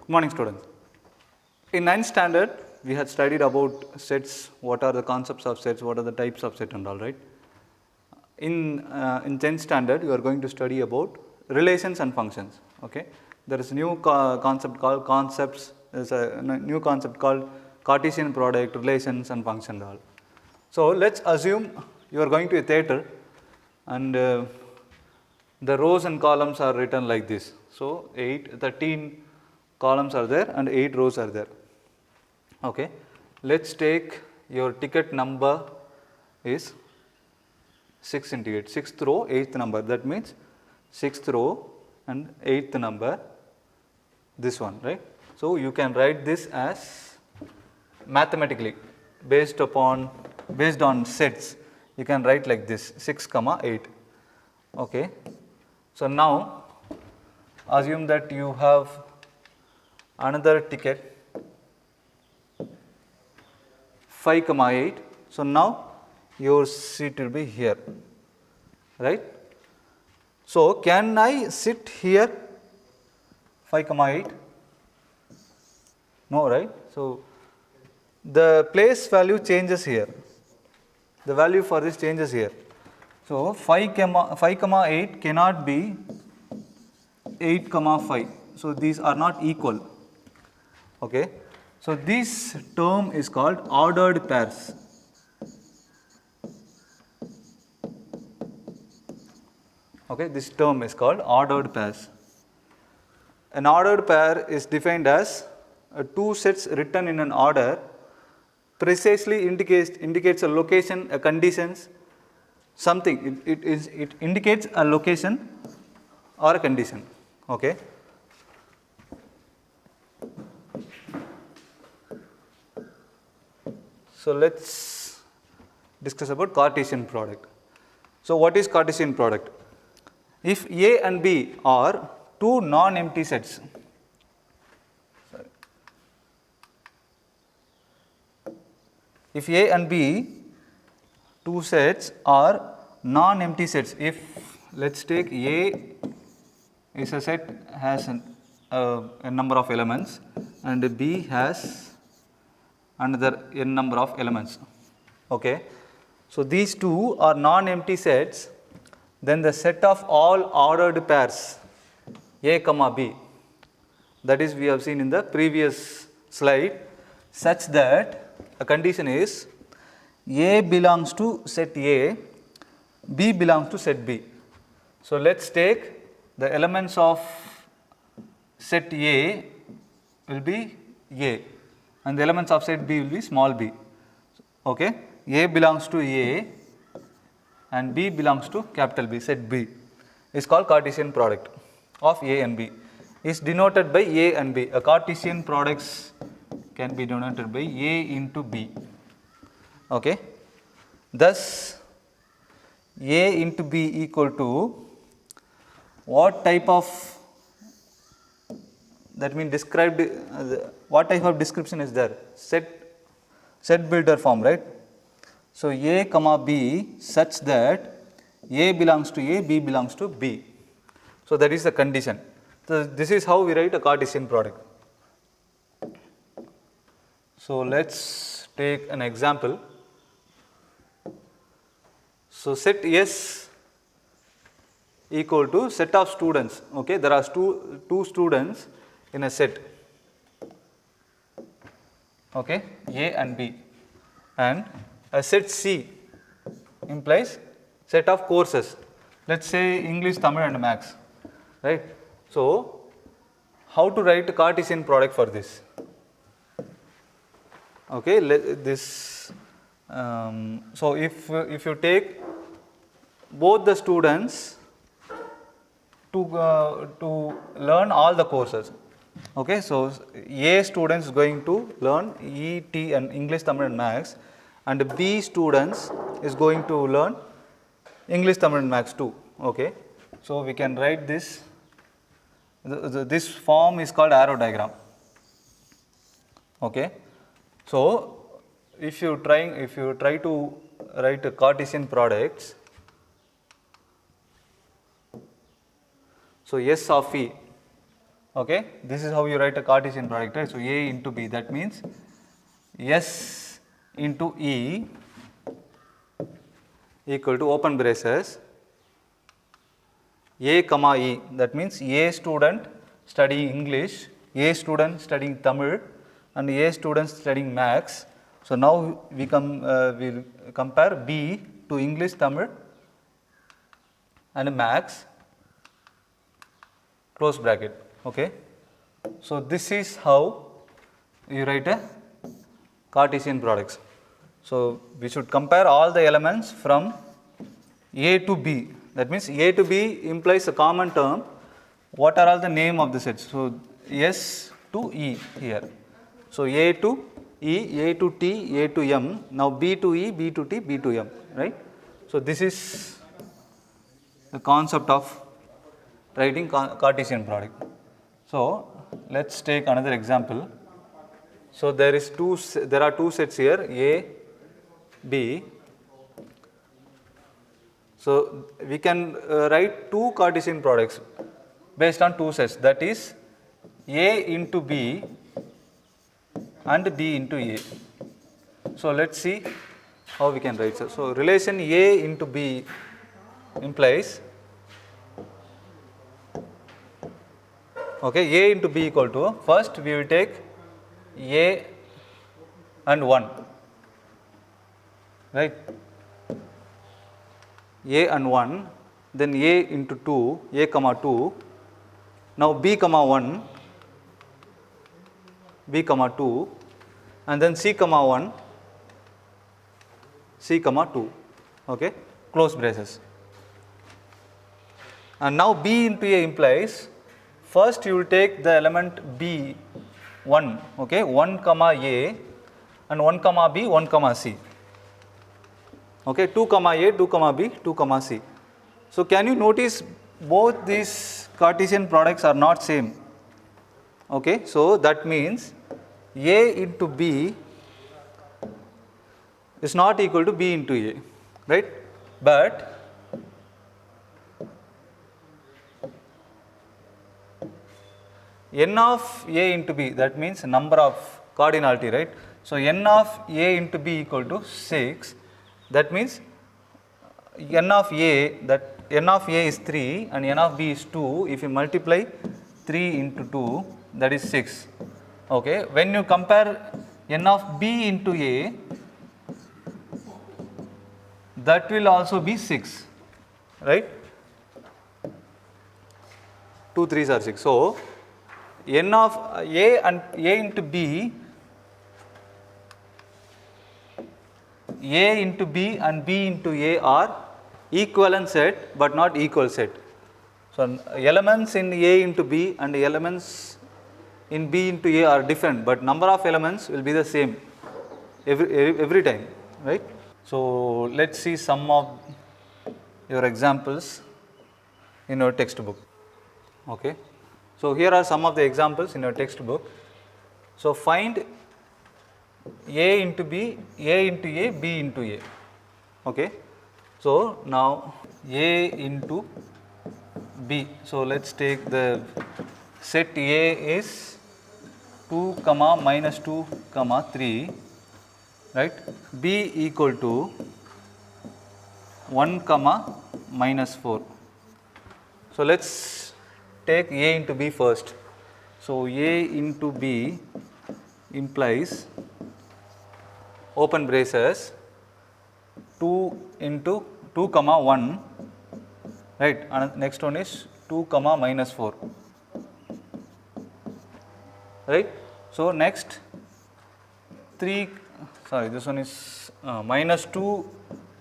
Good morning, students. In 9th standard, we had studied about sets, what are the concepts of sets, what are the types of set and all, right. In 10th standard, you are going to study about relations and functions. Okay. There is a new concept called concepts, there is a new concept called Cartesian product, relations and function and all. So, let us assume you are going to a theatre and the rows and columns are written like this. So, 13 columns are there and 8 rows are there. Okay. Let us take your ticket number is 6 into 8, 6th row, 8th number, that means 6th row and 8th number, this one, right. So, you can write this as mathematically based on sets, you can write like this 6, 8. Okay. So, now assume that you have another ticket 5, 8. So, now your seat will be here, right. So, can I sit here 5, 8? No, right. So, the place value changes here, the value for this changes here. So, 5, 8 cannot be 8, 5. So, these are not equal. Okay. So, this term is called ordered pairs. Okay, this term is called ordered pairs. An ordered pair is defined as two sets written in an order precisely indicates a location, a conditions, something. It indicates a location or a condition. Okay. So, let us discuss about Cartesian product. So, what is Cartesian product? If A and B are two non-empty sets, if A and B two sets are non-empty sets, if let us take A is a set has a number of elements and B has another n number of elements. Okay. So, these two are non-empty sets, then the set of all ordered pairs A, B, that is we have seen in the previous slide, such that a condition is A belongs to set A, B belongs to set B. So, let us take the elements of set A will be A and the elements of set B will be small b. Okay. A belongs to A and B belongs to capital B, set B is called Cartesian product of A and B, is denoted by A and B. A Cartesian products can be denoted by A into B. Okay. Thus, A into B equal to what type of, that means described, what type of description is there? Set builder form, right. So, A, B such that A belongs to A, B belongs to B. So, that is the condition. So, this is how we write a Cartesian product. So, let us take an example. So, set S equal to set of students. Okay. There are two students in a set, okay, A and B, and a set C implies set of courses, let us say English, Tamil and Maths, right. So, how to write a Cartesian product for this? Okay, so if you take both the students to learn all the courses. Okay. So, A students is going to learn ET and English, Tamil and Maths, and B students is going to learn English, Tamil and Maths too. Okay. So, we can write this, this form is called arrow diagram. Okay. So, if you try to write a Cartesian products, so S of E Okay, this is how you write a Cartesian product, right? So A into B, that means S into E equal to open braces A comma E, that means A student studying English, A student studying Tamil and A student studying Maths. So now we will compare B to English, Tamil and Maths, close bracket. Okay. So this is how you write a Cartesian products. So we should compare all the elements from A to B. That means A to B implies a common term. What are all the name of the sets? So S to E here. So A to E, A to T, A to M. Now B to E, B to T, B to M. Right? So this is the concept of writing Cartesian product. So let's take another example. So there are two sets here, A, B. So we can write two Cartesian products based on two sets, that is A into B and B into A. So let's see how we can write. So relation A into B implies, okay, A into B equal to, first we will take A and 1, right? A and 1, then A into 2, A comma 2, now B comma 1, B comma 2, and then C comma 1, C comma 2, okay, close braces. And now B into A implies, first you will take the element B 1, okay, 1 comma A and 1 comma B, 1 comma C. Okay, 2 comma A, 2 comma B, 2 comma C. So can you notice both these Cartesian products are not same? Okay, so that means A into B is not equal to B into A, right? But n of A into B, that means number of cardinality, right? So n of A into B equal to 6. That means n of A is 3 and n of B is 2. If you multiply 3 into 2, that is 6. Okay. When you compare n of B into A, that will also be 6, right? 2 3s are 6. So n of A and A into B, A into B and B into A are equivalent set but not equal set. So elements in A into B and elements in B into A are different, but number of elements will be the same every time, right? So let's see some of your examples in your textbook. Okay. So here are some of the examples in your textbook. So find A into B, A into A, B into A. Okay. So now A into B. So let's take the set A is 2 comma minus 2 comma 3, right? B equal to 1 comma minus 4. So let's take A into B first. So A into B implies, open braces, 2 into 2 comma 1, right, and next one is 2 comma minus 4, right. So next this one is minus 2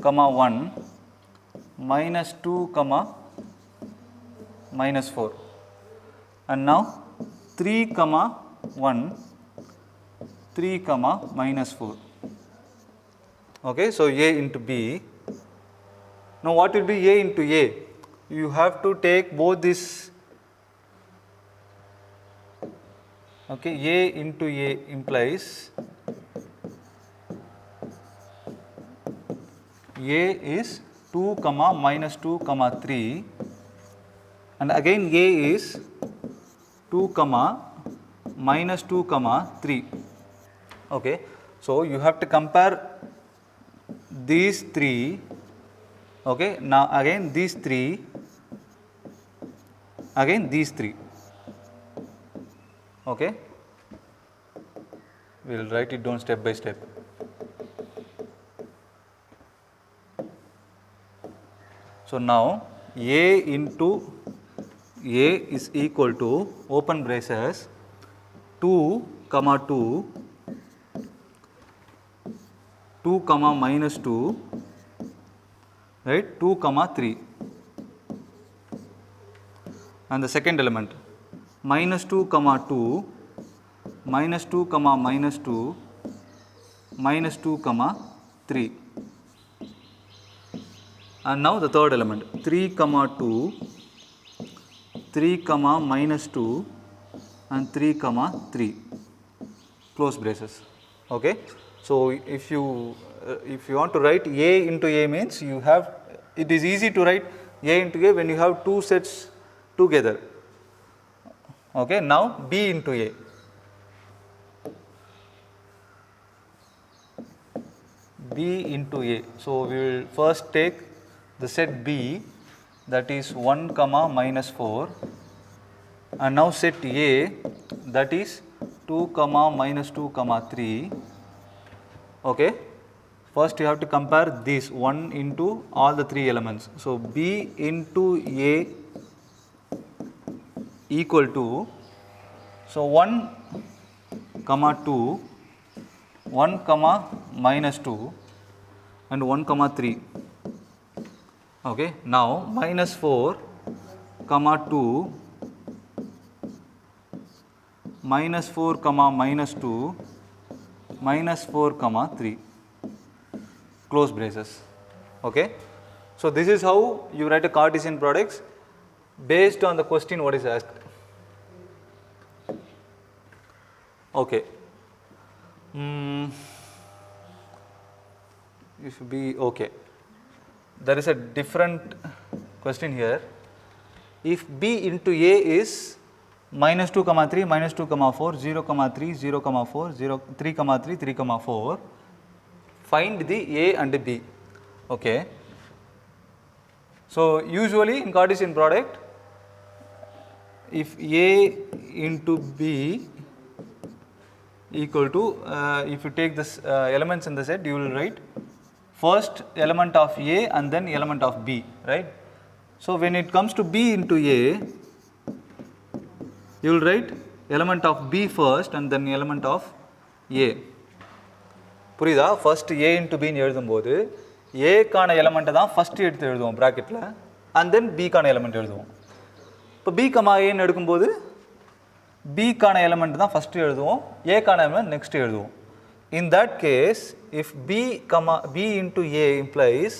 comma 1 minus 2 comma minus 4, and now 3 comma 1 3 comma minus 4. Okay, so A into B. Now what will be A into A? You have to take both this. Okay, A into A implies A is 2 comma minus 2 comma 3, and again A is 2 comma minus 2 comma 3. Okay, so you have to compare these 3. Okay, now again these 3, again these 3. Okay, we will write it down step by step. So now A into A is equal to, open braces, 2 comma 2, 2 comma minus 2, right, 2 comma 3, and the second element minus 2 comma 2, minus 2 comma minus 2, minus 2 comma 3, and now the third element 3 comma 2, 3 comma minus 2 and 3 comma 3, close braces. Okay. So if you want to write A into A means you have, it is easy to write A into A when you have two sets together. Okay. Now B into A. B into A. So we will first take the set B, that is 1 comma minus 4, and now set A, that is 2 comma minus 2 comma 3. Okay. First you have to compare this 1 into all the 3 elements. So B into A equal to, so 1 comma 2, 1 comma minus 2 and 1 comma 3. Okay. Now minus 4 comma 2, minus 4 comma minus 2, minus 4 comma 3, close braces. Okay. So this is how you write a Cartesian products based on the question what is asked. Okay. If B, okay. There is a different question here. If B into A is minus 2 comma 3, minus 2 comma 4, 0 comma 3, 0 comma 4, 0, 3 comma 3, 3 comma 4, find the A and B. Okay. So usually in Cartesian product, if A into B equal to, if you take this elements in the set, you will write first element of A and then element of B, right. So when it comes to B into A, you will write element of B first and then element of A. புரியுதா? first A into B ன்னு எழுதும்போது A கான element தான் first எடுத்து எழுதுவோம் bracketல, and then B கான element எழுதுவோம். இப்போ B, A ன்னு எடுக்கும்போது B கான எலிமெண்ட் தான் first எழுதுவோம், A கான எலிமெண்ட் next எழுதுவோம். In that case, if B into A implies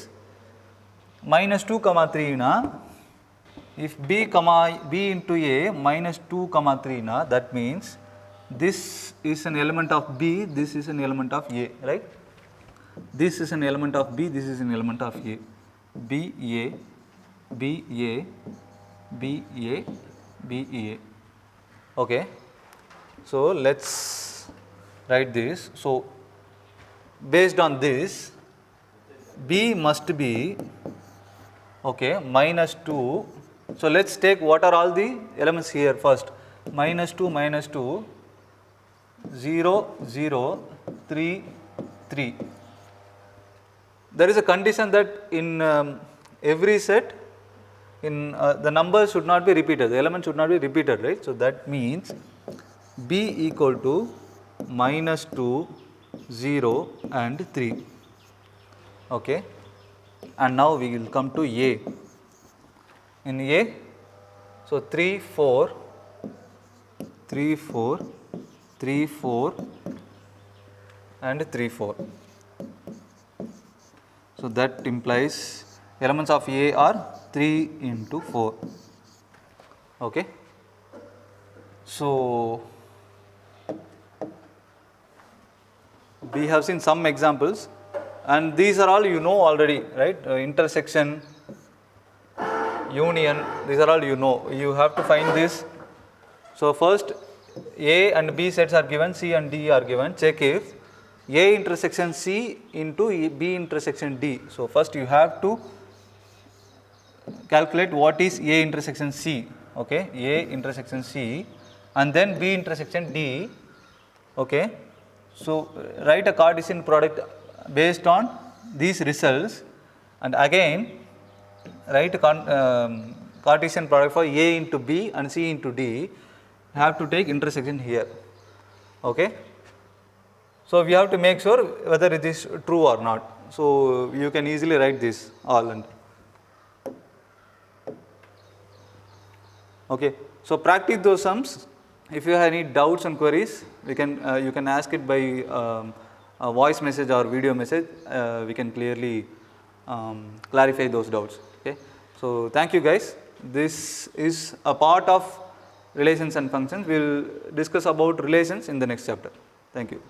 minus 2 comma 3 na, if B into A minus 2 comma 3 na, that means this is an element of B, this is an element of A, right? This is an element of B, this is an element of A. B A, B A, B A, B A. Okay. So let's write this. So based on this, B must be, okay, minus 2. So let's take what are all the elements here first. Minus 2, 0, 0, 3, 3. There is a condition that in every set, the numbers should not be repeated, the elements should not be repeated, right? So that means B equal to minus 2, 0 and 3. Okay. And now we will come to A. In A, so 3, 4, 3, 4, 3, 4 and 3, 4. So that implies elements of A are 3 into 4. Okay. So we have seen some examples, and these are all you know already, right? Intersection, union, these are all you know. You have to find this So first A and B sets are given, C and D are given. Check if A intersection C into B intersection D. So first you have to calculate what is A intersection C, okay, A intersection C, and then B intersection D, okay. So write a Cartesian product based on these results, and again write a Cartesian product for A into B and C into D. Have to take intersection here, okay. So we have to make sure whether it is true or not. So you can easily write this all, and okay. So practice those sums. If you have any doubts and queries, we can you can ask it by a voice message or video message. We can clearly clarify those doubts. Okay. So thank you guys. This is a part of relations and functions. We will discuss about relations in the next chapter. Thank you.